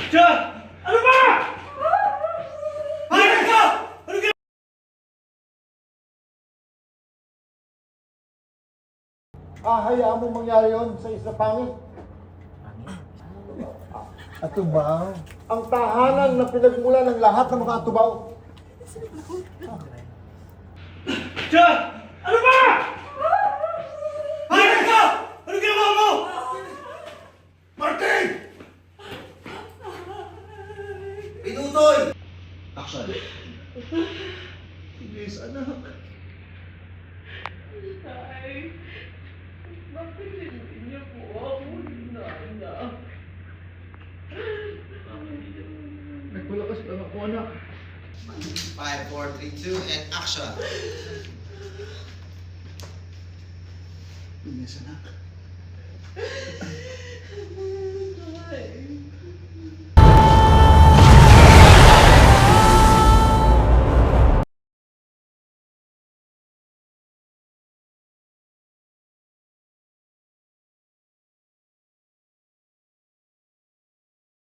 Siya! Ano ba? Hayop ka! Ano ka? Hayaan mo mangyari yun sa isla pangit. Atubaw. Ang tahanan na pinagmula ng lahat ng mga atubaw. Siya! Ano ba? Hayop ka! Ano ginawa mo? Martin! Pinutoy! Action. Please, anak. Tay, bakit hindi niyo po ako inaanak? Nagpalakas lang ako, anak. 5, 4, 3, 2, and action! Please, anak.